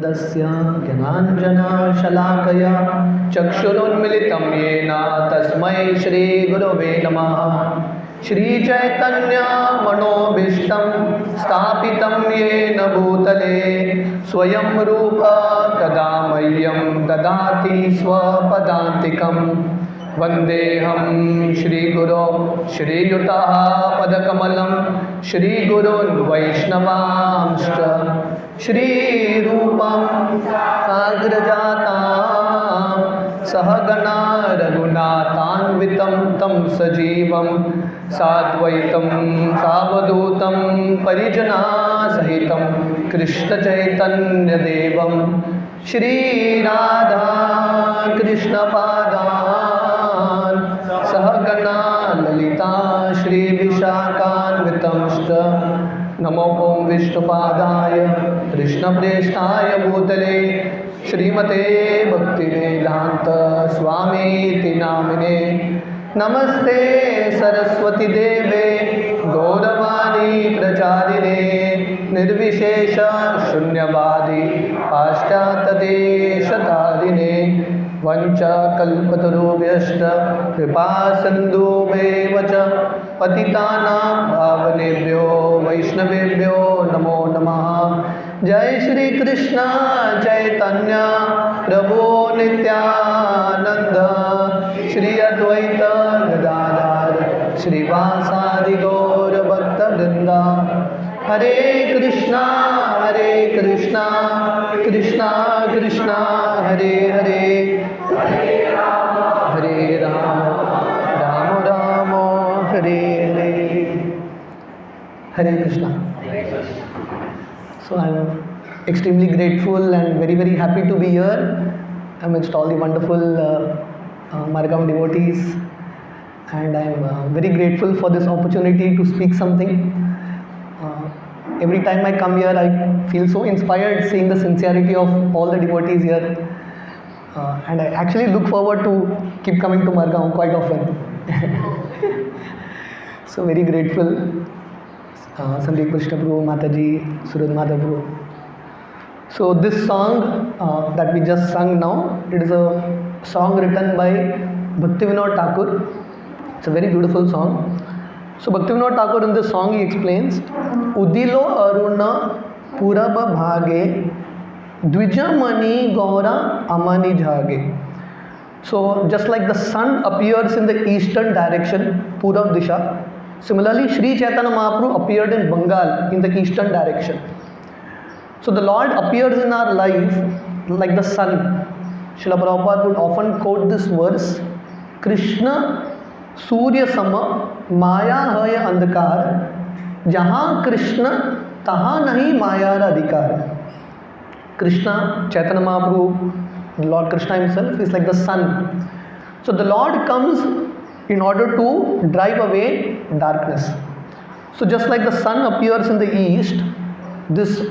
तस्य ज्ञानाञ्जनशलाकया चक्षुरुन्मिलितं येन तस्मै श्रीगुरवे नमः। श्रीचैतन्यमनोभीष्टं स्थापितं येन भूतले स्वयं रूप कदा मह्यं ददाति स्वपदान्तिकं। वन्देऽहं श्रीगुरो श्रीयुतः पदकमलं श्रीगुरून् वैष्णवांश्च श्रीरूपं साग्रजातां सहगणा रघुनाथान्वितं तं सजीवं साद्वैतं सावधूतं परिजनासहितं कृष्णचैतन्यदेवं श्रीराधा कृष्णपादान् सहगणा ललिता श्रीविशाखान्वितंश्च। नमो ॐ विष्णुपादाय कृष्णप्रेष्ठाय भूतले श्रीमते भक्तिवेदान्त स्वामीति नामिने। नमस्ते सरस्वती देवे गौरवाणी प्रचारिणे निर्विशेष शून्यवादी पाश्चात्यदेशतारिणे। वंशकल्पतरुभ्यश्च कृपा सिन्धुभ्येव च पतितानां पावनेभ्यो वैष्णवेभ्यो नमो नमः। जय श्री कृष्ण चैतन्य प्रभु नित्यानंद श्री अद्वैत गदाधर श्रीवासादि गौर भक्तवृंद। हरे कृष्णा कृष्णा कृष्णा हरे हरे हरे राम राम राम हरे हरे। हरे Krishna. So I am extremely grateful and very happy to be here amidst all the wonderful Margam devotees, and I am very grateful for this opportunity to speak something. Every time I come here I feel so inspired seeing the sincerity of all the devotees here, and I actually look forward to keep coming to Margam quite often. So very grateful. Sandeep Krishna Prabhu, Mataji, Surad Madhav Prabhu. So this song that we just sung now, it is a song written by Bhaktivinoda Thakur. It's a very beautiful song. So Bhaktivinoda Thakur in this song he explains, Udilo Aruna Purab Bhage Dwijamani Gaura Amani Jhage. So just like the sun appears in the eastern direction, Purab Disha, similarly, Sri Chaitanya Mahaprabhu appeared in Bengal in the eastern direction. So the Lord appears in our life like the sun. Srila Prabhupada would often quote this verse, Krishna Surya Sama Maya Hai Andhakar Jahan Krishna Taha Nahi Maya Adhikar. Krishna, Chaitanya Mahaprabhu, Lord Krishna himself is like the sun. So the Lord comes in order to drive away darkness. So just like the sun appears in the east, this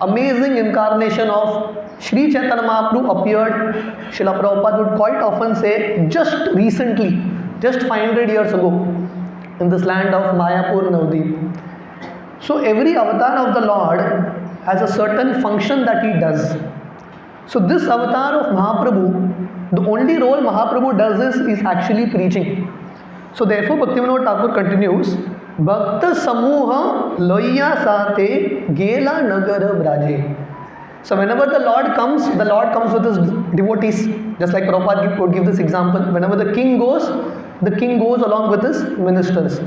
amazing incarnation of Sri Chaitanya Mahaprabhu appeared, Srila Prabhupada would quite often say, just recently, just 500 years ago, in this land of Mayapur, Navadip. So every avatar of the Lord has a certain function that he does. So this avatar of Mahaprabhu, the only role Mahaprabhu does is actually preaching. So therefore Bhaktivinoda Thakur continues, Bhakta Samuha Loya Sate Gela Nagara Braje. So whenever the Lord comes with his devotees. Just like Prabhupada would give this example. Whenever the king goes along with his ministers.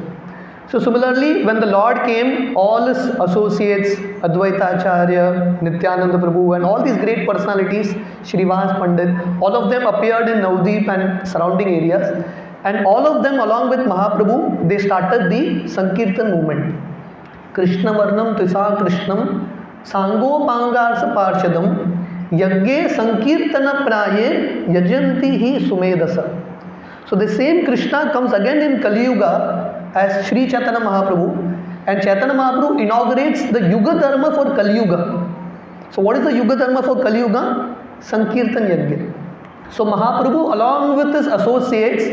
So similarly, when the Lord came, all his associates, Advaita Acharya, Nityananda Prabhu, and all these great personalities, Shrivas Pandit, all of them appeared in Navadip and surrounding areas. And all of them along with Mahaprabhu, they started the Sankirtan movement. Krishna Varnam Trisa Krishnam Sango Pangarsa Parshadam Yagge Sankirtana Praye Yajanti Hi Sumedasa. So the same Krishna comes again in Kali Yuga as Sri Chaitanya Mahaprabhu, and Chaitanya Mahaprabhu inaugurates the Yuga Dharma for Kali Yuga. So what is the Yuga Dharma for Kali Yuga? Sankirtan Yajna. So Mahaprabhu along with his associates,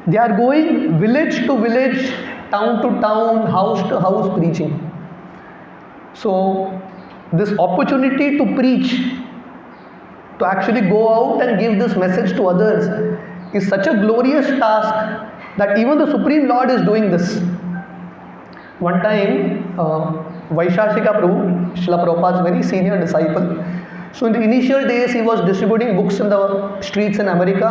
they are going village to village, town to town, house to house preaching. So this opportunity to preach to actually go out and give this message to others is such a glorious task that even the Supreme Lord is doing this. One time, Vaishashika Prabhu, Srila Prabhupada's very senior disciple, so in the initial days he was distributing books in the streets in America,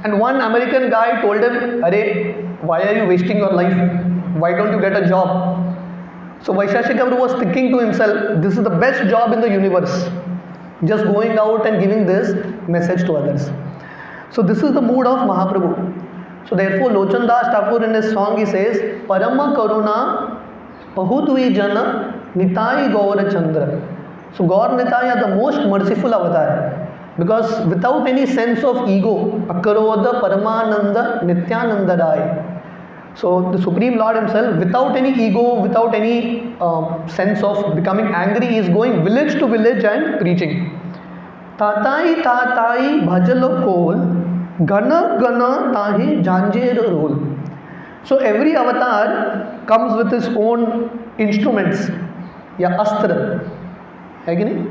and one American guy told him, "Arey, why are you wasting your life? Why don't you get a job?" So Vaishashika Prabhu was thinking to himself, this is the best job in the universe, just going out and giving this message to others. So this is the mood of Mahaprabhu. So therefore Lochan Das Thakur in his song he says, Parama Karuna Pahutvi Jana Nitai Gaura Chandra. So Gaur Nitai are the most merciful avatar, because without any sense of ego, Akaroda Paramananda Nityananda Rai. So the Supreme Lord himself, without any ego, without any sense of becoming angry, is going village to village and preaching. Tatai tatai bhajalo kol, gana gana tahi janjer role. So every avatar comes with his own instruments, ya astra. है कि नहीं?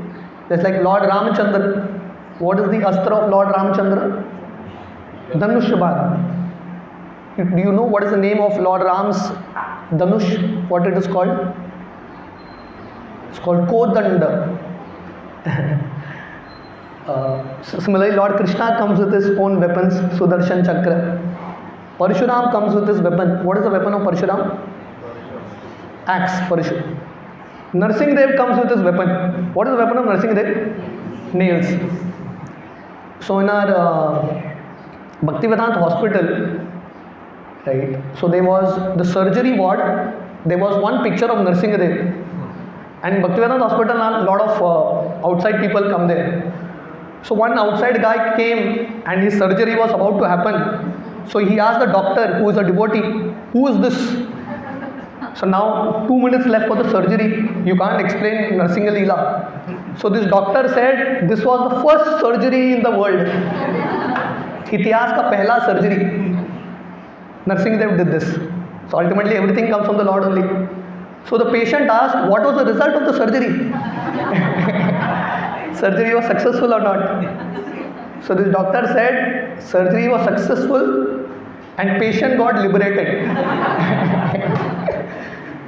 Just like Lord Ramachandra. What is the astra of Lord Ramachandra? Dhanush Bhan. Do you know what is the name of Lord Ram's Dhanush? What it is called? It's called Kodanda. Similarly, Lord Krishna comes with his own weapons, Sudarshan Chakra. Parshuram comes with his weapon. What is the weapon of Parshuram? Axe, Parshu. Narsingh Dev comes with his weapon. What is the weapon of Narsingh Dev? Nails. So in our Bhaktivedanta hospital, right, so there was the surgery ward, there was one picture of Narsingh Dev. And in Bhaktivedanta hospital, a lot of outside people come there. So one outside guy came and his surgery was about to happen. So he asked the doctor, who is a devotee, who is this? So now 2 minutes left for the surgery. You can't explain Narsingh Leela. So this doctor said, this was the first surgery in the world. Itihas ka pehla surgery. Narsingh Dev did this. So ultimately everything comes from the Lord only. So the patient asked, what was the result of the surgery? Surgery was successful or not? So this doctor said, surgery was successful and patient got liberated.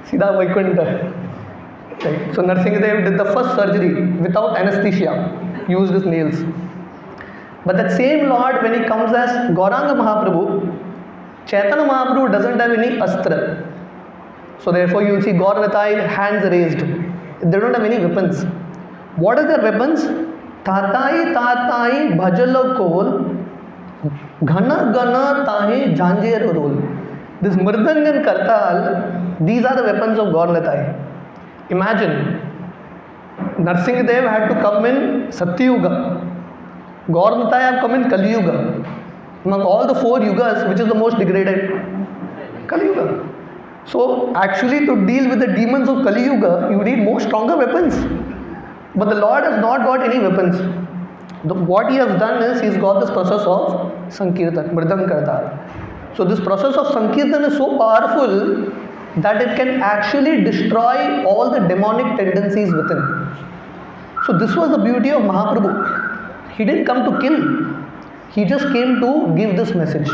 Siddha Vaikunta. Right. So Narsingh Dev did the first surgery without anesthesia, used his nails. But that same Lord, when he comes as Gauranga Mahaprabhu, Chaitanya Mahaprabhu doesn't have any astra. So therefore you will see Gaur Nitai, hands raised. They don't have any weapons. What are their weapons? Tatai tatai bhajalo kol, ghana ghana tahi janjer role. This mridang and kartal, these are the weapons of Gaur Nitai. Imagine, Narsingh Dev had to come in Satyuga. Gaur Nitai have come in Kali Yuga. Among all the 4 yugas, which is the most degraded? Kali Yuga. So actually to deal with the demons of Kali Yuga, you need more stronger weapons. But the Lord has not got any weapons. What he has done is, he's got this process of Sankirtan, Mridang Kartal. So this process of Sankirtan is so powerful that it can actually destroy all the demonic tendencies within. So this was the beauty of Mahaprabhu. He didn't come to kill. He just came to give this message.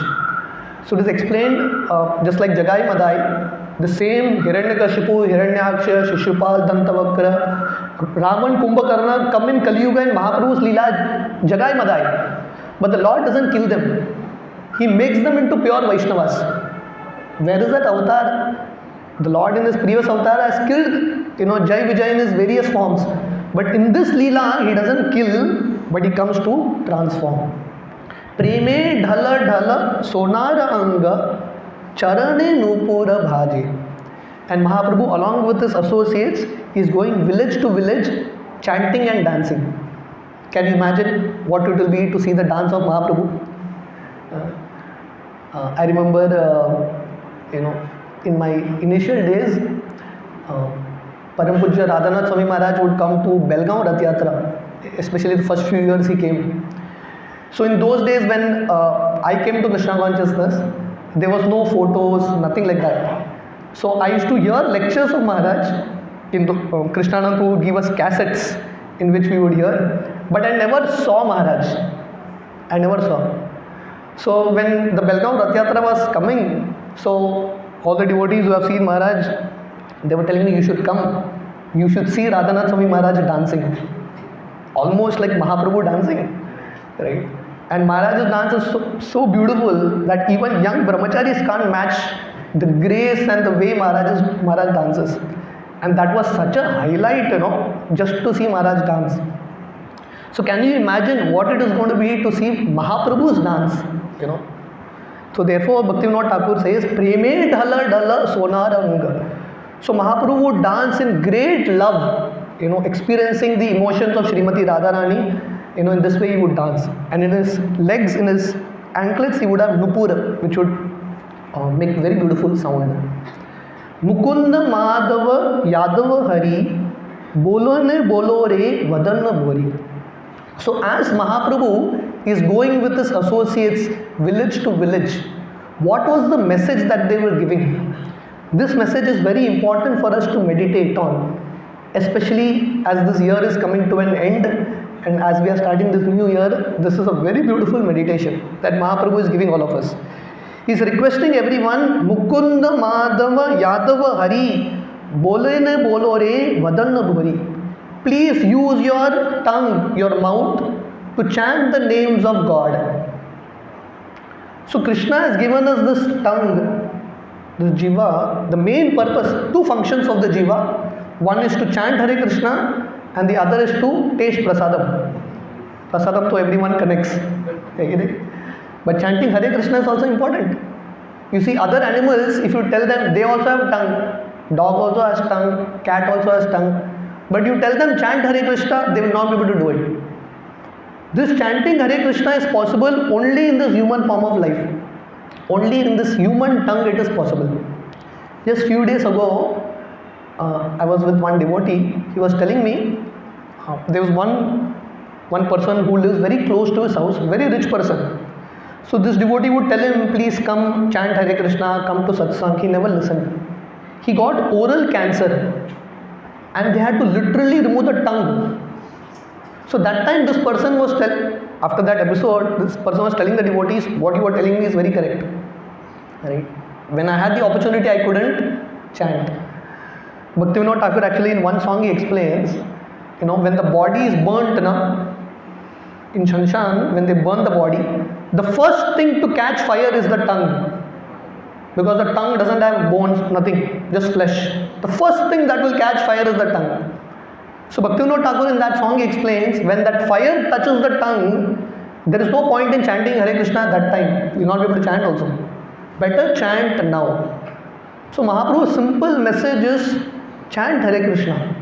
So it is explained just like Jagai Madai, the same Hiranyakashipu, Hiranyaksha, Shishupal, Dantavakra, Ravan, Kumbhakarna come in Kali Yuga and Mahaprabhu's Leela Jagai Madai. But the Lord doesn't kill them. He makes them into pure Vaishnavas. Where is that avatar? The Lord in his previous avatar has killed, Jai Vijay in his various forms. But in this Leela, he doesn't kill, but he comes to transform. Preme dhala dhala sonara anga charane nupura bhaji. And Mahaprabhu, along with his associates, is going village to village chanting and dancing. Can you imagine what it will be to see the dance of Mahaprabhu? I remember, in my initial days, Param Pujya Radhanath Swami Maharaj would come to Belgaum Rath Yatra, especially the first few years he came. So in those days when I came to Krishna consciousness, there was no photos, nothing like that. So I used to hear lectures of Maharaj. Krishnanand would give us cassettes in which we would hear. but I never saw Maharaj. I never saw. So when the Belgaum Rath Yatra was coming, so all the devotees who have seen Maharaj, they were telling me, you should come. You should see Radhanath Swami Maharaj dancing. Almost like Mahaprabhu dancing, right? And Maharaj's dance is so beautiful that even young brahmacharis can't match the grace and the way Maharaj dances. And that was such a highlight, just to see Maharaj dance. So can you imagine what it is going to be to see Mahaprabhu's dance, So therefore Bhaktivinoda Thakur says, Preme dhala dhala sonarang. So Mahaprabhu would dance in great love, experiencing the emotions of Srimati Radharani, in this way he would dance. And in his legs, in his anklets, he would have nupur, which would make very beautiful sound. Mukunda Madhava Yadava Hari, Bolo ne bolo re vadanna bhori. So as Mahaprabhu is going with his associates village to village, what was the message that they were giving? This message is very important for us to meditate on, especially as this year is coming to an end and as we are starting this new year. This is a very beautiful meditation that Mahaprabhu is giving all of us. He is requesting everyone, Mukunda Madhava Yadava Hari, Bole ne bolo re vadanna bhori. Please use your tongue, your mouth, to chant the names of God. So Krishna has given us this tongue, this jiva. The main purpose, two functions of the jiva. One is to chant Hare Krishna and the other is to taste prasadam. Prasadam to everyone connects. But chanting Hare Krishna is also important. You see, other animals, if you tell them, they also have tongue. Dog also has tongue, cat also has tongue. But you tell them chant Hare Krishna, they will not be able to do it. This chanting Hare Krishna is possible only in this human form of life. Only in this human tongue it is possible. Just few days ago, I was with one devotee. He was telling me, there was one person who lives very close to his house, very rich person. So this devotee would tell him, please come chant Hare Krishna, come to satsang. He never listened. He got oral cancer and they had to literally remove the tongue. So that time this person was after that episode, this person was telling the devotees, what you are telling me is very correct. Right? When I had the opportunity, I couldn't chant. Bhaktivinoda Thakur actually in one song he explains, when the body is burnt, in Shanshan, when they burn the body, the first thing to catch fire is the tongue. Because the tongue doesn't have bones, nothing, just flesh. The first thing that will catch fire is the tongue. So Bhaktivinoda Thakur in that song he explains, when that fire touches the tongue, there is no point in chanting Hare Krishna at that time. You will not be able to chant also. Better chant now. So Mahaprabhu's simple message is chant Hare Krishna.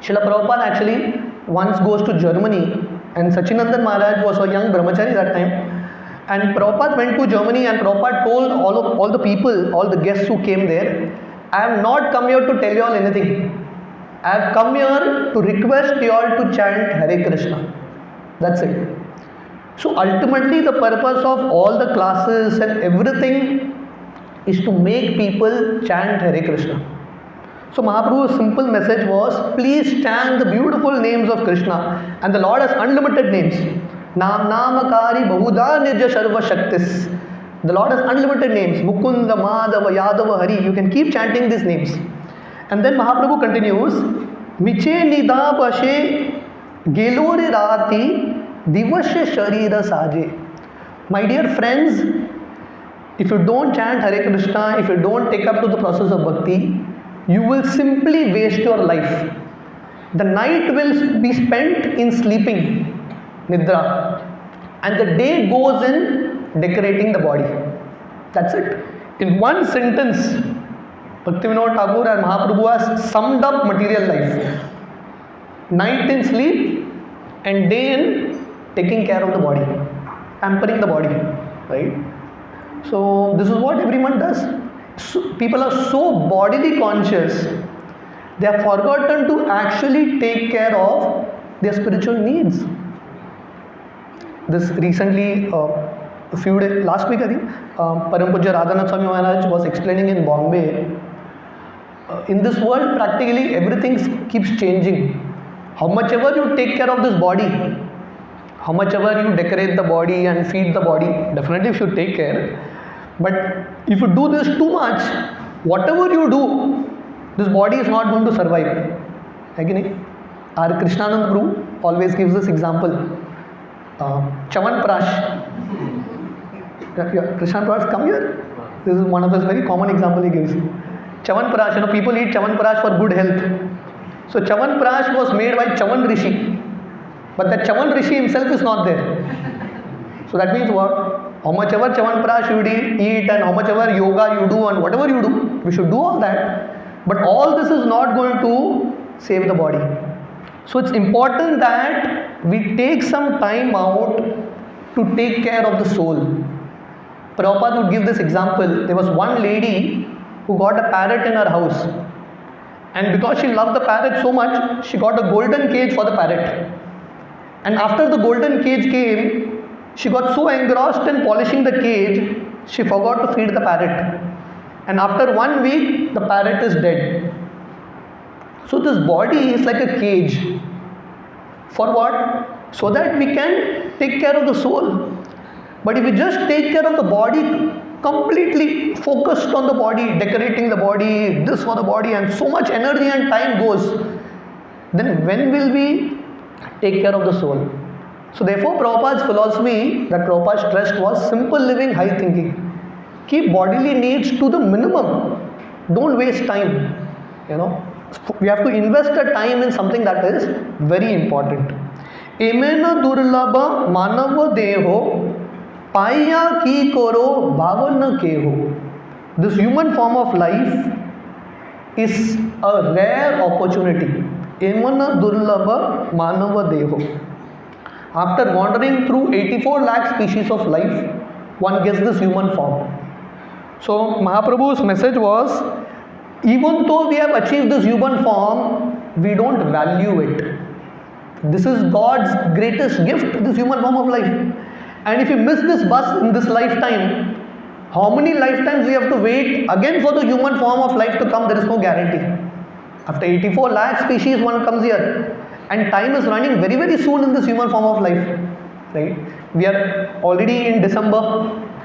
Srila Prabhupada actually once goes to Germany, and Sachinandan Maharaj was a young brahmachari that time. And Prabhupada went to Germany and Prabhupada told all the people, all the guests who came there, I have not come here to tell you all anything. I have come here to request you all to chant Hare Krishna. That's it. So ultimately the purpose of all the classes and everything is to make people chant Hare Krishna. So Mahaprabhu's simple message was, please chant the beautiful names of Krishna. And the Lord has unlimited names. Nam Namakari Bahuda Nirja Sharva Shaktis. The Lord has unlimited names. Mukunda, Madhava, Yadava, Hari. You can keep chanting these names. And then Mahaprabhu continues, Miche Nida Bashe Gelore Rati Divashe Sharira Saje. My dear friends, if you don't chant Hare Krishna, if you don't take up to the process of bhakti, you will simply waste your life. The night will be spent in sleeping, Nidra, and the day goes in decorating the body. That's it. In one sentence, Bhaktivinoda Thakur and Mahaprabhu has summed up material life. Night in sleep and day in taking care of the body, pampering the body, right? So this is what everyone does. So people are so bodily conscious, they have forgotten to actually take care of their spiritual needs. This recently, last week I think, Param Pujya Radhanath Swami Maharaj was explaining in Bombay. In this world, practically everything keeps changing. How much ever you take care of this body, how much ever you decorate the body and feed the body, definitely you should take care. But if you do this too much, whatever you do, this body is not going to survive. Again, our Krishnanand Guru always gives this example. Chavan Prash. Krishnanand Prash, come here. This is one of his very common example he gives. Chavan Prash, people eat Chavan Prash for good health. So Chavan Prash was made by Chavan Rishi. But that Chavan Rishi himself is not there. So that means what? How much ever Chavan Prash you eat and how much ever yoga you do and whatever you do, we should do all that. But all this is not going to save the body. So it's important that we take some time out to take care of the soul. Prabhupada would give this example. There was one lady who got a parrot in her house. And because she loved the parrot so much, she got a golden cage for the parrot. And after the golden cage came, she got so engrossed in polishing the cage, she forgot to feed the parrot. And after 1 week, the parrot is dead. So this body is like a cage. For what? So that we can take care of the soul. But if we just take care of the body, completely focused on the body, decorating the body, this for the body, and so much energy and time goes, then when will we take care of the soul? So therefore Prabhupada's philosophy that Prabhupada stressed was simple living, high thinking. Keep bodily needs to the minimum. Don't waste time. We have to invest the time in something that is very important. Emena durlabha manava deho paya ki koro bhavana keho. This human form of life is a rare opportunity. Emana durlabha manava deho. After wandering through 84 lakh species of life, one gets this human form. So Mahaprabhu's message was, even though we have achieved this human form, we don't value it. This is God's greatest gift, this human form of life. And if you miss this bus in this lifetime, how many lifetimes we have to wait again for the human form of life to come? There is no guarantee. After 84 lakh species, one comes here. And time is running very, very soon in this human form of life, right? We are already in December,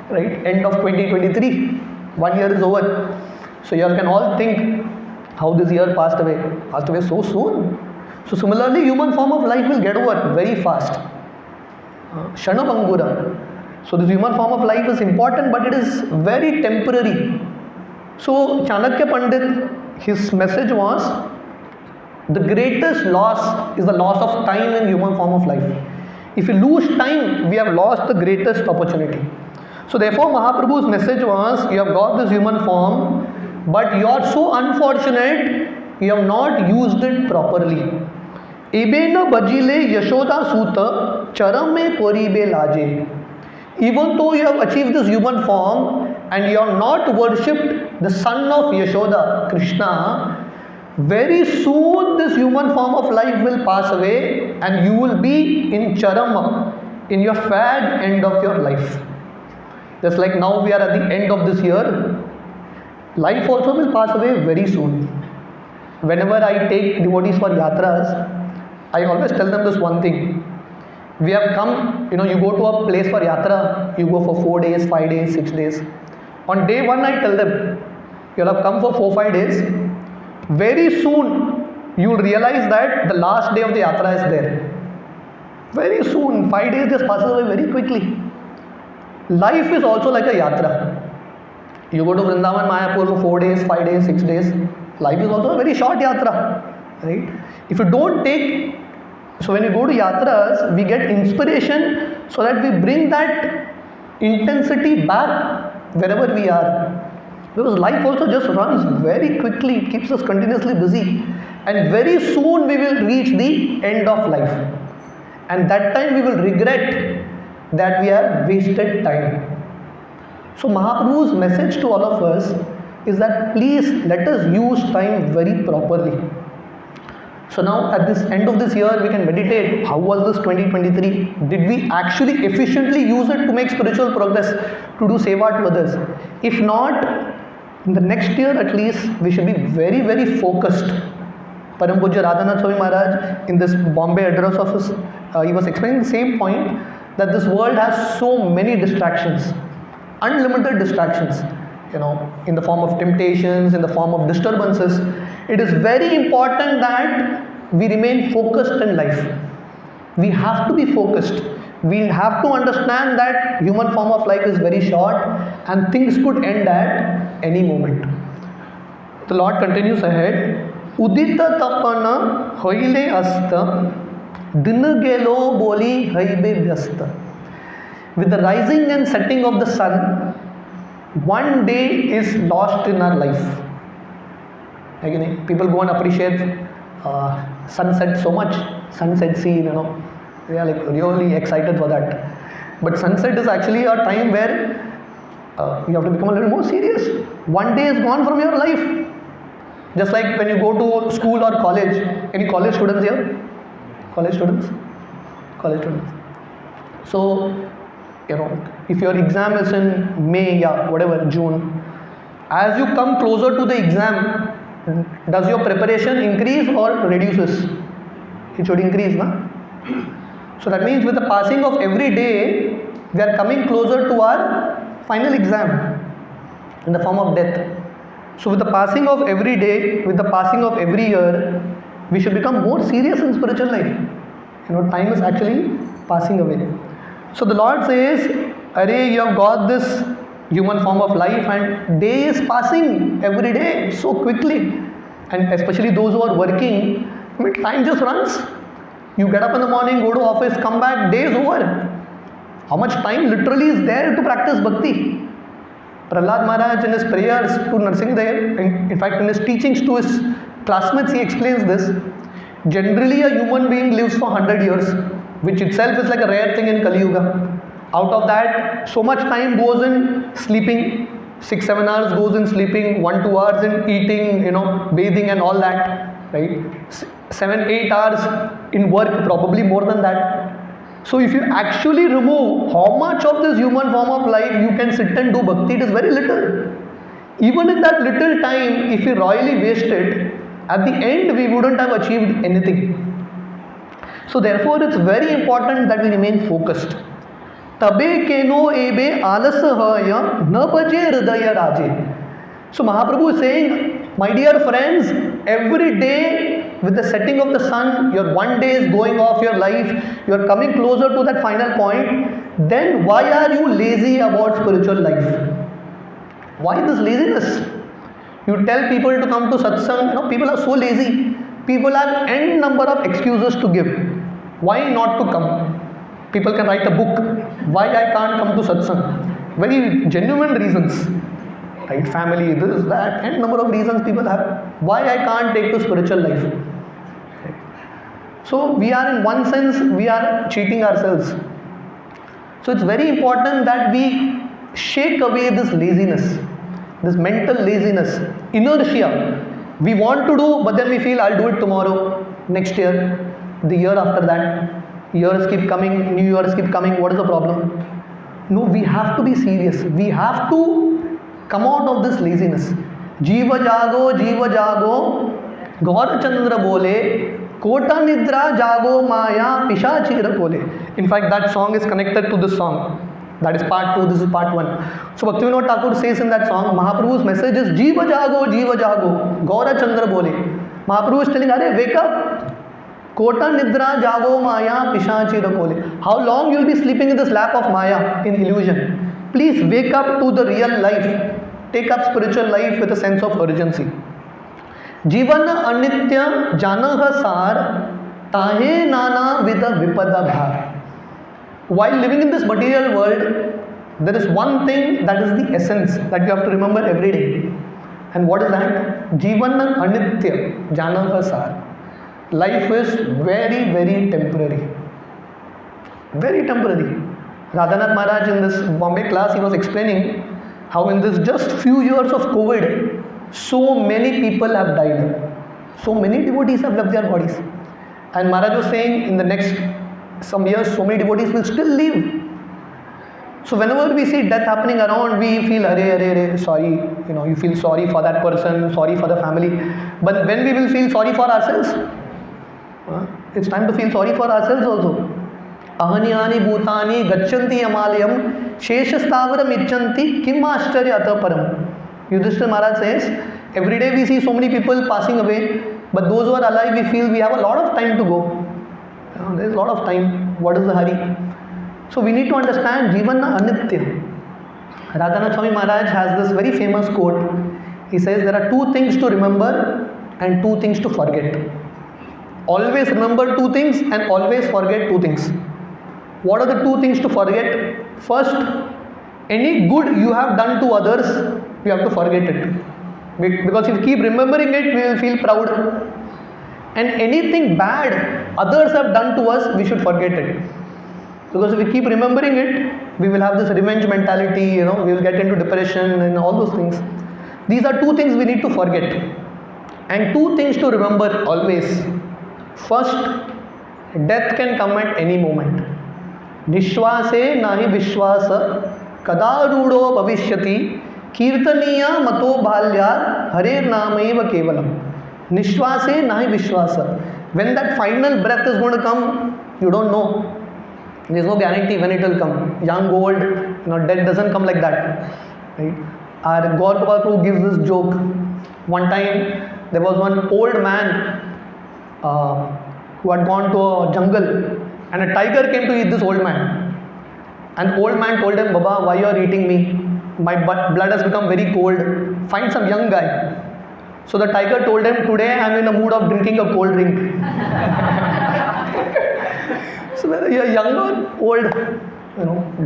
right? End of 2023. 1 year is over. So you all can all think how this year passed away so soon. So similarly, human form of life will get over very fast. Shanabangura. So this human form of life is important, but it is very temporary. So Chanakya Pandit, his message was, the greatest loss is the loss of time in human form of life. If we lose time, we have lost the greatest opportunity. So therefore Mahaprabhu's message was, you have got this human form, but you are so unfortunate, you have not used it properly. Ebena bajile yashoda suta charame koribe laje. Even though you have achieved this human form and you have not worshipped the son of Yashoda, Krishna, very soon this human form of life will pass away and you will be in charama, in your fad end of your life. Just like now we are at the end of this year, life also will pass away very soon. Whenever I take devotees for yatras, I always tell them this one thing. We have come, you go to a place for yatra, you go for 4 days, 5 days, 6 days. On day 1 I tell them, you have come for 4-5 days. Very soon you will realize that the last day of the yatra is there. Very soon, 5 days just passes away very quickly. Life is also like a yatra. You go to Vrindavan, Mayapur for 4 days, 5 days, 6 days. Life is also a very short yatra, right? If you don't take, so when you go to yatras, we get inspiration so that we bring that intensity back wherever we are. Because life also just runs very quickly, it keeps us continuously busy, and very soon we will reach the end of life, and that time we will regret that we have wasted time. So Mahaprabhu's message to all of us is that please let us use time very properly. So now at this end of this year we can meditate, how was this 2023? Did we actually efficiently use it to make spiritual progress, to do seva to others? If not, in the next year at least, we should be very, very focused. Param Pujya Radhanath Swami Maharaj in this Bombay address of his he was explaining the same point, that this world has so many distractions, unlimited distractions, in the form of temptations, in the form of disturbances. It is very important that we remain focused in life. We have to be focused. We have to understand that human form of life is very short and things could end at any moment. The Lord continues ahead. Udita tapana hoile asta, din gelo boli haibe vyasta. With the rising and setting of the sun, one day is lost in our life. Again, people go and appreciate sunset so much, sunset scene, they are like really excited for that. But sunset is actually a time where you have to become a little more serious. One day is gone from your life. Just like when you go to school or college. Any college students here? College students? College students. So, if your exam is in May, June, as you come closer to the exam, does your preparation increase or reduces? It should increase, na? So that means with the passing of every day, we are coming closer to our final exam in the form of death. So with the passing of every day, with the passing of every year, we should become more serious in spiritual life. Time is actually passing away. So the Lord says, Arey, you have got this human form of life and day is passing every day so quickly. And especially those who are working, time just runs. You get up in the morning, go to office, come back, day is over. How much time literally is there to practice bhakti? Prahlad Maharaj in his prayers to Narsingadev, in fact in his teachings to his classmates, he explains this. Generally a human being lives for 100 years, which itself is like a rare thing in Kali Yuga. Out of that, so much time goes in sleeping, 6-7 hours goes in sleeping, 1-2 hours in eating, bathing and all that, right? 7-8 hours in work, probably more than that. So if you actually remove how much of this human form of life you can sit and do bhakti, it is very little. Even in that little time, if we royally waste it, at the end we wouldn't have achieved anything. So therefore it's very important that we remain focused. Tabe keno ebe alasahaya na baje hridaya raje. So Mahaprabhu is saying, my dear friends, every day with the setting of the sun, your one day is going off your life, you are coming closer to that final point, then why are you lazy about spiritual life? Why this laziness? You tell people to come to satsang, people are so lazy. People have n number of excuses to give. Why not to come? People can write a book, why I can't come to satsang? Very genuine reasons. Right? Family, this, that, and number of reasons people have. Why I can't take to spiritual life? Okay. So we are in one sense, we are cheating ourselves. So it's very important that we shake away this laziness, this mental laziness, inertia. We want to do, but then we feel I'll do it tomorrow, next year, the year after that. Years keep coming, new years keep coming. What is the problem? No, we have to be serious. We have to come out of this laziness. Jiva jago, Gaura Chandra bole, Kota nidra jago maya, pishachira bole. In fact, that song is connected to this song. That is part 2, this is part 1. So Bhaktivinoda Thakur says in that song, Mahaprabhu's message is Jiva jago, Gaura Chandra bole. Mahaprabhu is telling, Arey, wake up. Kota nidra jago maya, pishachira bole. How long you will be sleeping in this lap of maya, in illusion? Please wake up to the real life. Take up spiritual life with a sense of urgency. Jivan anitya janah sar, tahe nana vida vipada bhar. While living in this material world, there is one thing that is the essence that you have to remember every day. And what is that? Jivan anitya janah sar. Life is very, very temporary. Very temporary. Radhanath Maharaj in this Bombay class, he was explaining how in this just few years of COVID, so many people have died. So many devotees have left their bodies. And Maharaj was saying in the next some years, so many devotees will still live. So whenever we see death happening around, we feel, sorry, you feel sorry for that person, sorry for the family. But when we will feel sorry for ourselves, it's time to feel sorry for ourselves also. ahanyani bhutani gachanti yamaliyam sheshastavaram icchanti kim ashcharya atah param. Yudhishthira Maharaj says, every day we see so many people passing away, but those who are alive, we feel we have a lot of time to go. There is a lot of time. What is the hurry? So we need to understand Jivan Anitya. Radhanath Swami Maharaj has this very famous quote. He says there are two things to remember and two things to forget. Always remember two things and always forget two things. What are the two things to forget? First, any good you have done to others, you have to forget it. Because if you keep remembering it, we will feel proud. And anything bad others have done to us, we should forget it. Because if we keep remembering it, we will have this revenge mentality, we will get into depression and all those things. These are two things we need to forget. And two things to remember always. First, death can come at any moment. Nishwase nahi vishwasa kadarudo bhavishyati kirtaniya mato bhalyar harer namaiva kevalam. Nishwase nahi vishwasa. When that final breath is going to come, you don't know. There is no guarantee when it will come. Young, old, death doesn't come like that. Right? Our Gaur Gopal Prabhu gives this joke. One time, there was one old man who had gone to a jungle, and a tiger came to eat this old man. And the old man told him, Baba, why you are eating me? My blood has become very cold. Find some young guy. So the tiger told him, today I am in the mood of drinking a cold drink. So whether you are young or old,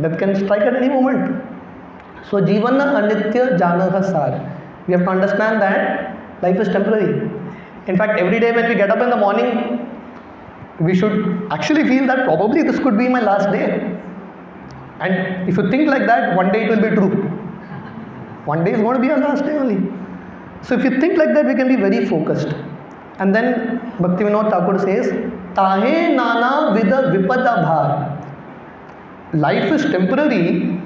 death can strike at any moment. So Jivana Anitya Janaha Sar. We have to understand that life is temporary. In fact, every day when we get up in the morning, we should actually feel that probably this could be my last day. And if you think like that, one day it will be true. One day is going to be our last day only. So if you think like that, we can be very focused. And then Bhaktivinoda Thakur says, Tahe nana vida vipada bhar. Life is temporary.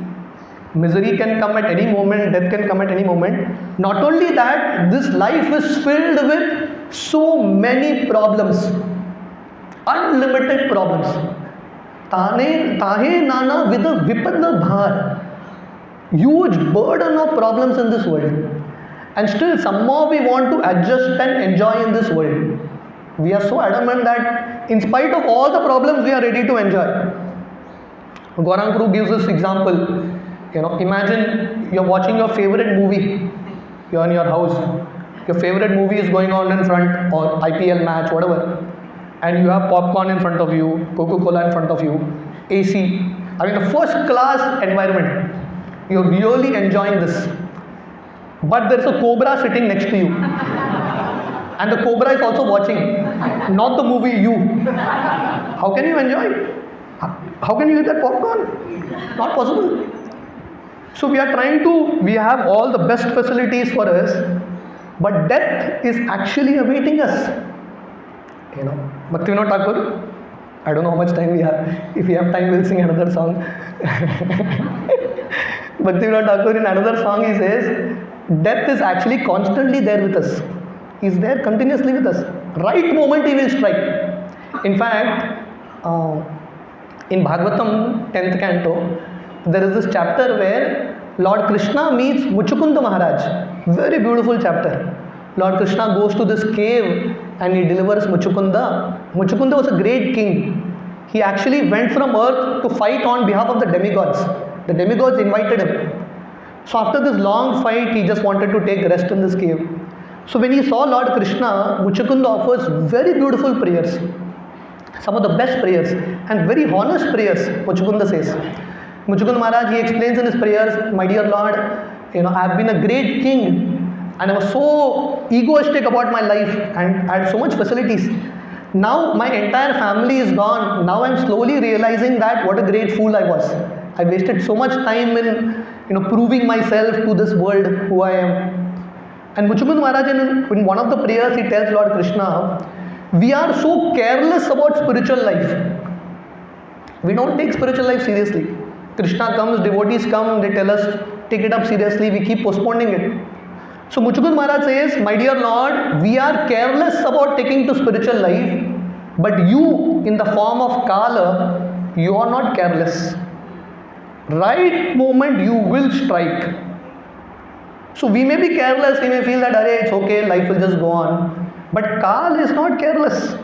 Misery can come at any moment, death can come at any moment. Not only that, this life is filled with so many problems. Unlimited problems. Tahe nana vida vipada bhar. Huge burden of problems in this world. And still somehow we want to adjust and enjoy in this world. We are so adamant that in spite of all the problems, we are ready to enjoy. Gaurang Prabhu gives this example. Imagine you're watching your favorite movie. You're in your house. Your favorite movie is going on in front, or IPL match, whatever. And you have popcorn in front of you, Coca-Cola in front of you, AC. I mean, the first class environment. You're really enjoying this. But there's a cobra sitting next to you. And the cobra is also watching. Not the movie, you. How can you enjoy it? How can you eat that popcorn? Not possible. So we have all the best facilities for us, but death is actually awaiting us. Bhaktivinoda Thakur, I don't know how much time we have. If we have time, we'll sing another song. Bhaktivinoda Thakur, in another song, he says, death is actually constantly there with us. He's there continuously with us. Right moment he will strike. In fact, in Bhagavatam 10th canto, there is this chapter where Lord Krishna meets Muchukunda Maharaj. Very beautiful chapter. Lord Krishna goes to this cave and he delivers Muchukunda. Muchukunda was a great king. He actually went from earth to fight on behalf of the demigods. The demigods invited him. So after this long fight, he just wanted to take rest in this cave. So when he saw Lord Krishna, Muchukunda offers very beautiful prayers. Some of the best prayers and very honest prayers, Muchukunda says. Muchukunda Maharaj, he explains in his prayers, my dear Lord, I have been a great king and I was so egoistic about my life and I had so much facilities. Now my entire family is gone. Now I'm slowly realizing that what a great fool I was. I wasted so much time in proving myself to this world who I am. And Muchukunda Maharaj, in one of the prayers, he tells Lord Krishna, we are so careless about spiritual life. We don't take spiritual life seriously. Krishna comes, devotees come, they tell us, take it up seriously, we keep postponing it. So Muchukunda Maharaj says, my dear Lord, we are careless about taking to spiritual life, but you, in the form of Kala, you are not careless. Right moment you will strike. So we may be careless, we may feel that it's okay, life will just go on. But Kal is not careless.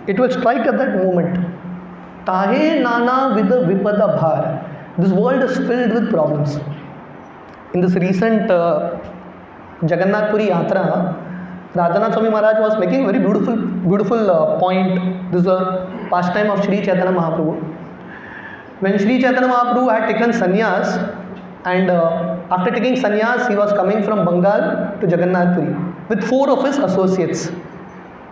It will strike at that moment. Tahe nana vida vipada bhar. This world is filled with problems. In this recent Jagannath Puri Yatra, Radhanath Swami Maharaj was making a very beautiful point. This is a pastime of Sri Chaitanya Mahaprabhu. When Sri Chaitanya Mahaprabhu had taken sannyas, and after taking sannyas, he was coming from Bengal to Jagannath Puri with 4 of his associates.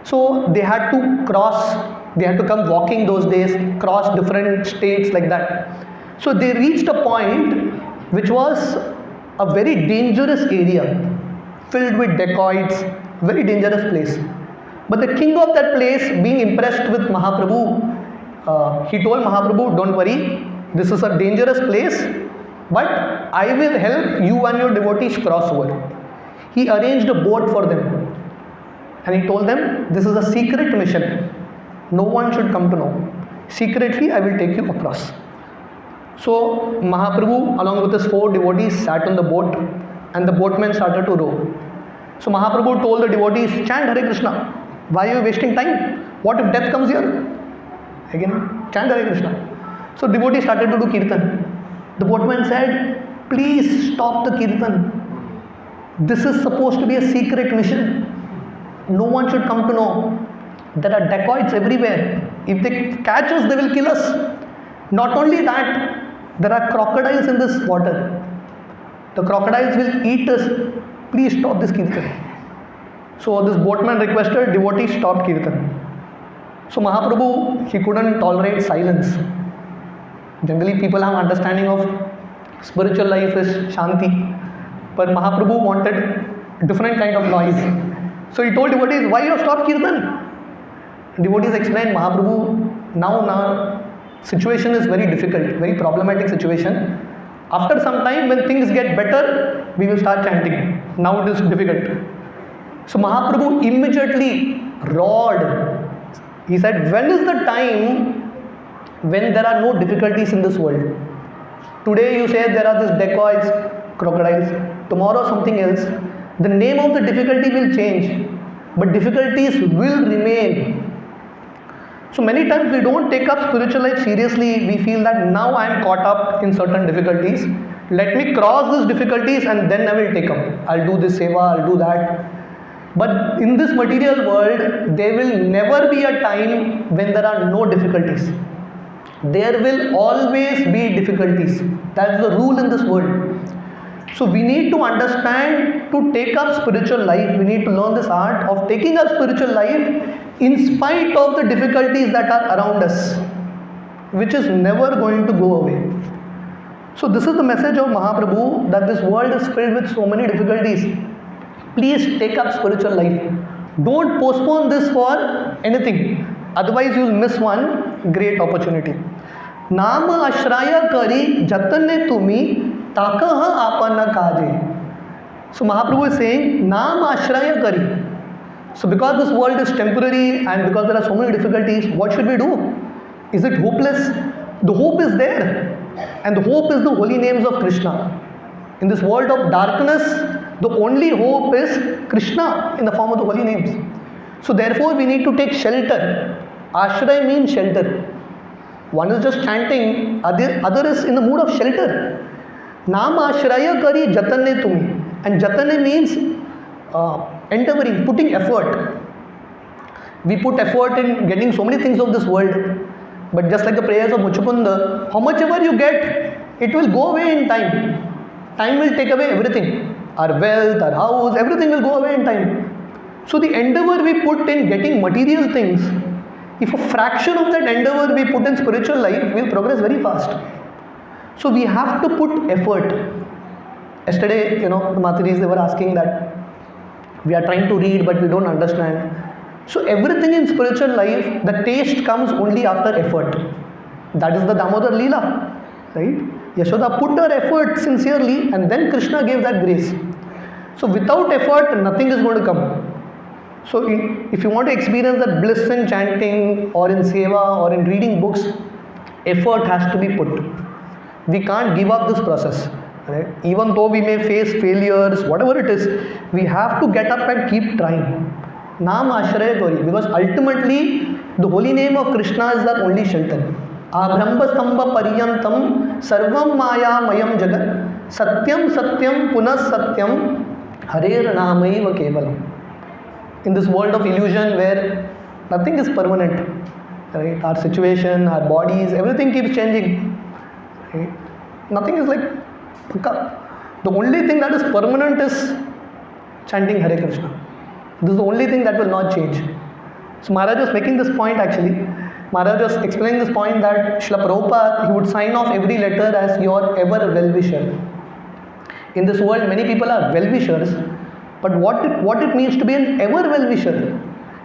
So they had to come walking those days, cross different states like that. So they reached a point which was a very dangerous area, filled with dacoits, very dangerous place. But the king of that place, being impressed with Mahaprabhu, he told Mahaprabhu, don't worry, this is a dangerous place, but I will help you and your devotees cross over. He arranged a boat for them. And he told them, this is a secret mission. No one should come to know. Secretly, I will take you across. So Mahaprabhu, along with his 4 devotees, sat on the boat, and the boatmen started to row. So Mahaprabhu told the devotees, chant Hare Krishna. Why are you wasting time? What if death comes here? Again, chant Hare Krishna. So devotees started to do kirtan. The boatman said, please stop the kirtan. This is supposed to be a secret mission. No one should come to know. There are dacoits everywhere. If they catch us, they will kill us. Not only that, there are crocodiles in this water. The crocodiles will eat us. Please stop this kirtan. So this boatman requested, devotees stopped kirtan. So Mahaprabhu, he couldn't tolerate silence. Generally people have understanding of spiritual life is shanti. But Mahaprabhu wanted different kind of noise. So he told devotees, why you have stopped kirtan? Devotees explained, Mahaprabhu, now situation is very difficult, very problematic situation. After some time, when things get better, we will start chanting. Now it is difficult. So Mahaprabhu immediately roared. He said, when is the time when there are no difficulties in this world? Today you say there are these dacoits, crocodiles. Tomorrow something else. The name of the difficulty will change, but difficulties will remain. So many times we don't take up spiritual life seriously. We feel that now I am caught up in certain difficulties. Let me cross these difficulties and then I will take up. I'll do this seva, I'll do that. But in this material world, there will never be a time when there are no difficulties. There will always be difficulties. That's the rule in this world. So we need to understand, to take up spiritual life, we need to learn this art of taking up spiritual life in spite of the difficulties that are around us, which is never going to go away. So this is the message of Mahaprabhu, that this world is filled with so many difficulties. Please take up spiritual life. Don't postpone this for anything. Otherwise you will miss one great opportunity. Nama ashraya kari jatane tumi takaha apana kaje. So Mahaprabhu is saying, Nama ashraya kari. So because this world is temporary and because there are so many difficulties, what should we do? Is it hopeless? The hope is there. And the hope is the holy names of Krishna. In this world of darkness, the only hope is Krishna in the form of the holy names. So therefore we need to take shelter. Ashray means shelter. One is just chanting, other is in the mood of shelter. Nama ashraya kari jatane tumi. And jatane means endeavoring, putting effort. We put effort in getting so many things of this world. But just like the prayers of Muchukunda, how much ever you get, it will go away in time. Time will take away everything. Our wealth, our house, everything will go away in time. So the endeavor we put in getting material things, if a fraction of that endeavor we put in spiritual life, we'll progress very fast. So we have to put effort. Yesterday, the Matajis, they were asking that we are trying to read but we don't understand. So everything in spiritual life, the taste comes only after effort. That is the Damodar Leela, right? Yashoda put her effort sincerely and then Krishna gave that grace. So without effort, nothing is going to come. So if you want to experience that bliss in chanting or in seva or in reading books, effort has to be put. We can't give up this process. Right? Even though we may face failures, whatever it is, we have to get up and keep trying. Naam Ashraya Gauri, because ultimately the holy name of Krishna is our only shelter. Abhramba Stamba Paryantam Sarvam Maya Mayam Jagat Satyam Satyam Punas Satyam Harer Namaiva Kevalam. In this world of illusion where nothing is permanent, right? Our situation, our bodies, everything keeps changing. Right? Nothing is like Pukka. The only thing that is permanent is chanting Hare Krishna. This is the only thing that will not change. So Maharaj was making this point actually. Maharaj was explaining this point that Srila Prabhupada, he would sign off every letter as your ever well-wisher. In this world, many people are well-wishers, but what it means to be an ever well-wisher?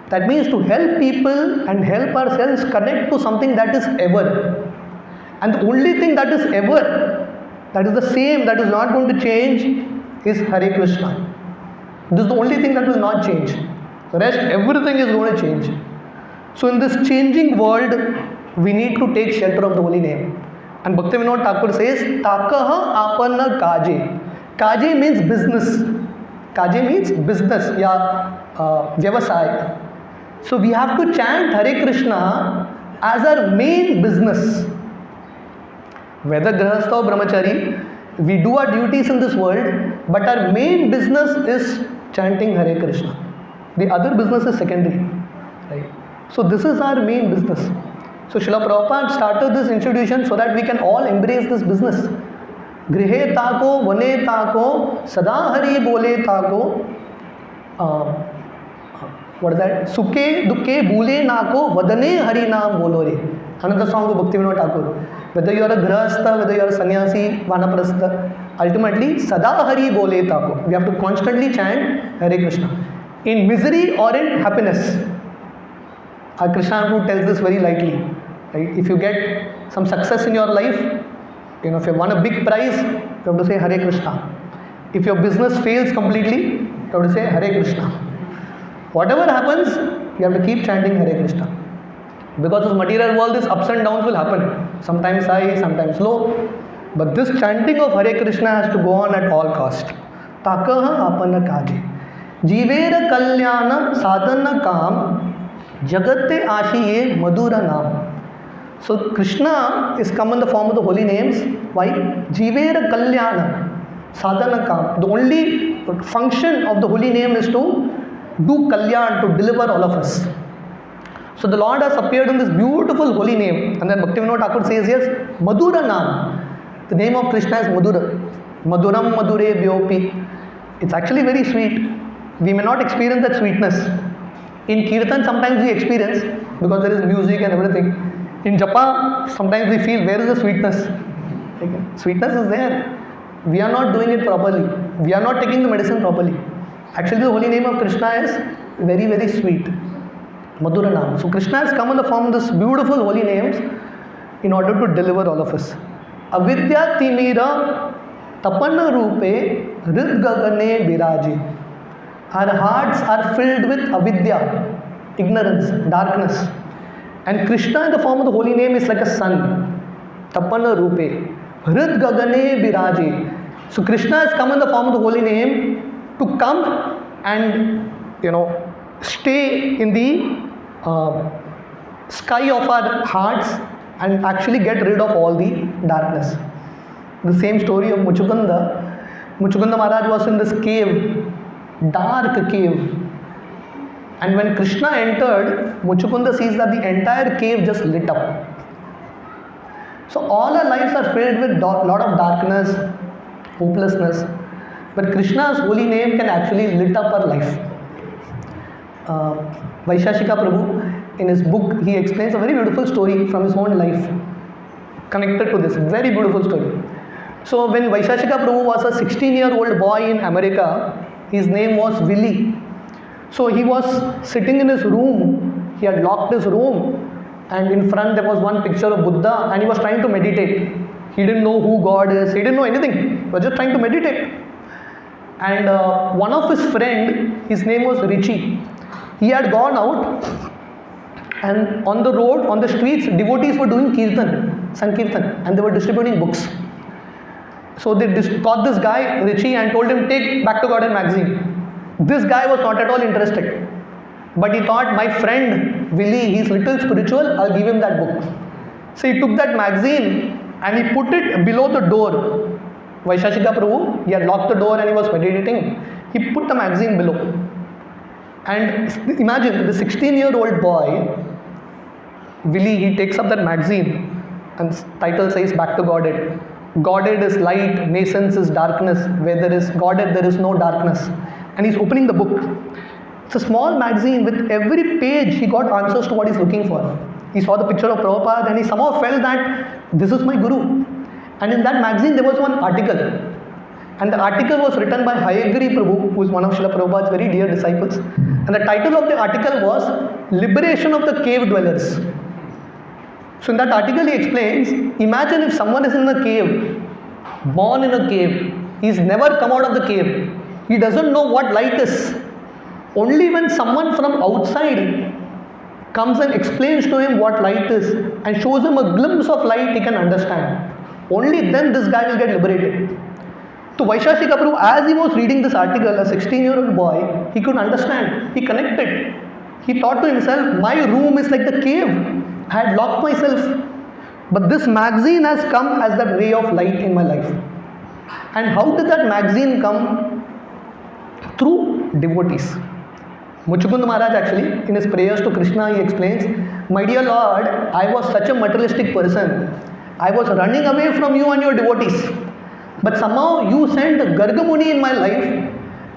That means to help people and help ourselves connect to something that is ever. And the only thing that is ever, that is the same, that is not going to change, is Hare Krishna. This is the only thing that will not change. The rest, everything is going to change. So in this changing world, we need to take shelter of the holy name. And Bhaktivinoda Thakur says, Takaha apanna kaje. Kaje means business. Kaje means business, vyavasaya. So we have to chant Hare Krishna as our main business. Whether grahastha or brahmachari, we do our duties in this world, but our main business is chanting Hare Krishna. The other business is secondary. Right? So this is our main business. So Srila Prabhupada started this institution so that we can all embrace this business. Grihe tako, vane tako, sada hari bole tako. What is that? Sukhe dukhe bhule nako, vadane hari naam bolore. Another song of Bhaktivinoda Thakur. Whether you are a grahastha, whether you are a sannyasi, vanaprastha, ultimately sada hari bole tako. We have to constantly chant Hare Krishna. In misery or in happiness. Our Krishna Guru tells this very lightly. Right? If you get some success in your life, if you won a big prize, you have to say Hare Krishna. If your business fails completely, you have to say Hare Krishna. Whatever happens, you have to keep chanting Hare Krishna. Because this material world, these ups and downs will happen. Sometimes high, sometimes low. But this chanting of Hare Krishna has to go on at all cost. Takaha apana kaje. Jivera kalyana sadhana kam. Jagate ashiye madura naam. So Krishna is come in the form of the holy names. Why? Jivera kalyana sadhana kam. The only function of the holy name is to do kalyan, to deliver all of us. So the Lord has appeared in this beautiful holy name. And then Bhaktivinoda Thakur says, yes, Madhura Naam. The name of Krishna is Madhura. Madhuram Madhure Bhyopi. It's actually very sweet. We may not experience that sweetness. In Kirtan, sometimes we experience, because there is music and everything. In Japa, sometimes we feel, where is the sweetness? Sweetness is there. We are not doing it properly. We are not taking the medicine properly. Actually, the holy name of Krishna is very, very sweet. Madhura Naam. So Krishna has come in the form of this beautiful holy names in order to deliver all of us. Avidya Timira Tapanna Rupe Rid Gagane Biraji. Our hearts are filled with avidya, ignorance, darkness. And Krishna in the form of the holy name is like a sun. Tapanna Rupe Rid Gagane Biraji. So Krishna has come in the form of the holy name to come and stay in the sky of our hearts and actually get rid of all the darkness. The same story of Muchukunda. Muchukunda Maharaj was in this cave, dark cave. And when Krishna entered, Muchukunda sees that the entire cave just lit up. So all our lives are filled with lot of darkness, hopelessness. But Krishna's holy name can actually lit up our life. Vaishashika Prabhu, in his book, he explains a very beautiful story from his own life connected to this. Very beautiful story. So when Vaishashika Prabhu was a 16-year-old boy in America, his name was Willie. So he was sitting in his room. He had locked his room, and in front there was one picture of Buddha, and he was trying to meditate. He didn't know who God is. He didn't know anything. He was just trying to meditate. And one of his friend, his name was Richie. He had gone out, and on the road, on the streets, devotees were doing kirtan. Sankirtan, and they were distributing books. So they caught this guy, Richie, and told him, take Back to Garden magazine. This guy was not at all interested. But he thought, my friend Willie, he's little spiritual, I'll give him that book. So he took that magazine and he put it below the door. Vaishashika Prabhu, he had locked the door and he was meditating. He put the magazine below. And imagine the 16-year-old boy, Willie, he takes up that magazine and title says Back to Godhead. Godhead is light, nascence is darkness. Where there is Godhead, there is no darkness. And he's opening the book. It's a small magazine. With every page, he got answers to what he's looking for. He saw the picture of Prabhupada and he somehow felt that this is my Guru. And in that magazine, there was one article. And the article was written by Hayagiri Prabhu, who is one of Srila Prabhupada's very dear disciples. And the title of the article was Liberation of the Cave Dwellers. So in that article he explains, imagine if someone is in a cave, born in a cave, he's never come out of the cave. He doesn't know what light is. Only when someone from outside comes and explains to him what light is and shows him a glimpse of light, he can understand. Only then this guy will get liberated. So Vaishashika Prabhu, as he was reading this article, a 16-year-old boy, he could understand. He connected. He thought to himself, my room is like the cave. I had locked myself. But this magazine has come as that ray of light in my life. And how did that magazine come? Through devotees. Muchukund Maharaj actually, in his prayers to Krishna, he explains, my dear Lord, I was such a materialistic person. I was running away from you and your devotees. But somehow you sent Garga Muni in my life,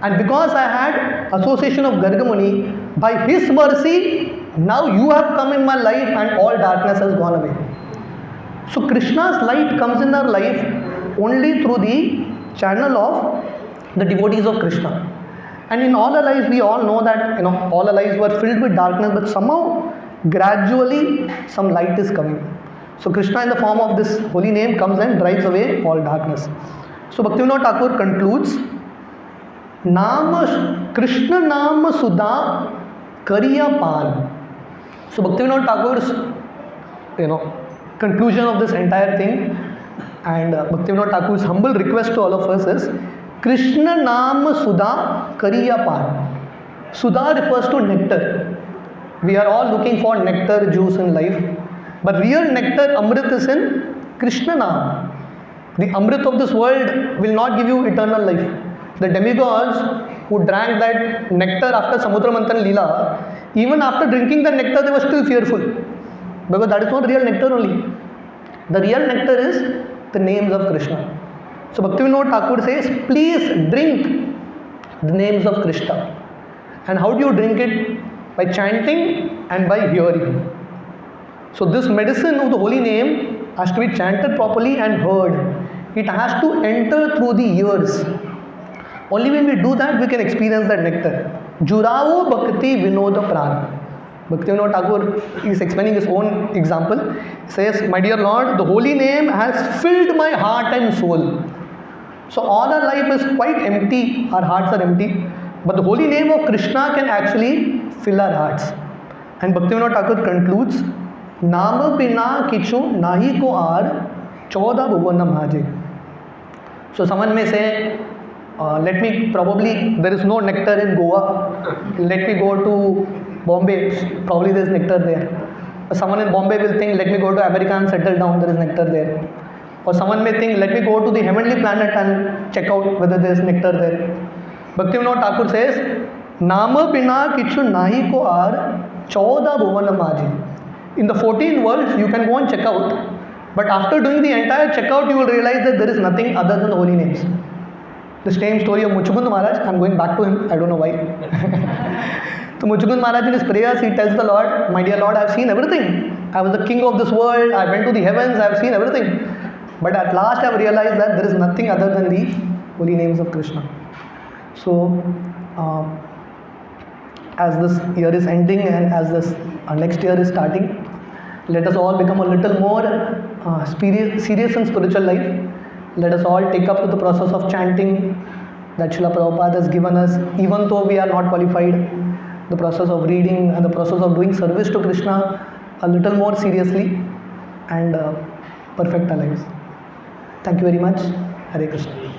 and because I had association of Garga Muni, by his mercy, now you have come in my life and all darkness has gone away. So Krishna's light comes in our life only through the channel of the devotees of Krishna. And in all our lives, we all know that all our lives were filled with darkness, but somehow gradually some light is coming. So Krishna in the form of this holy name comes and drives away all darkness. So Bhaktivinoda Thakur concludes, Krishna Nama Sudha Kariya Pan. So Bhaktivinoda Thakur's conclusion of this entire thing, and Bhaktivinoda Thakur's humble request to all of us is, Krishna Nama Sudha Kariya Pan. Sudha refers to nectar. We are all looking for nectar, juice in life. But real nectar, Amrit, is in Krishna Nam. The Amrit of this world will not give you eternal life. The demigods who drank that nectar after Samudra Manthan Leela, even after drinking the nectar, they were still fearful. Because that is not real nectar only. The real nectar is the names of Krishna. So Bhaktivinoda Thakur says, please drink the names of Krishna. And how do you drink it? By chanting and by hearing. So this medicine of the holy name has to be chanted properly and heard. It has to enter through the ears. Only when we do that, we can experience that nectar. Juravo Bhakti Vinoda Pran. Bhaktivinoda Thakur is explaining his own example. He says, my dear Lord, the holy name has filled my heart and soul. So all our life is quite empty, our hearts are empty. But the holy name of Krishna can actually fill our hearts. And Bhaktivinoda Thakur concludes, Nama Bina Kichu Nahi Ko Ar Choda Bhuvanam Haje. So someone may say, there is no nectar in Goa. Let me go to Bombay. Probably there is nectar there. Or someone in Bombay will think, let me go to America and settle down. There is nectar there. Or someone may think, let me go to the heavenly planet and check out whether there is nectar there. Bhaktivinoda Thakur says, Nama Bina Kichu Nahi Ko Ar Choda Bhuvanam Haje. In the 14 worlds, you can go and check out. But after doing the entire checkout, you will realize that there is nothing other than the holy names. The same story of Muchukund Maharaj, I am going back to him, I don't know why. So Muchukund Maharaj in his prayers, he tells the Lord, my dear Lord, I have seen everything. I was the king of this world, I went to the heavens, I have seen everything. But at last I have realized that there is nothing other than the holy names of Krishna. So, as this year is ending and as this next year is starting, let us all become a little more serious in spiritual life. Let us all take up the process of chanting that Srila Prabhupada has given us, even though we are not qualified, the process of reading and the process of doing service to Krishna a little more seriously. And perfect our lives. Thank you very much. Hare Krishna.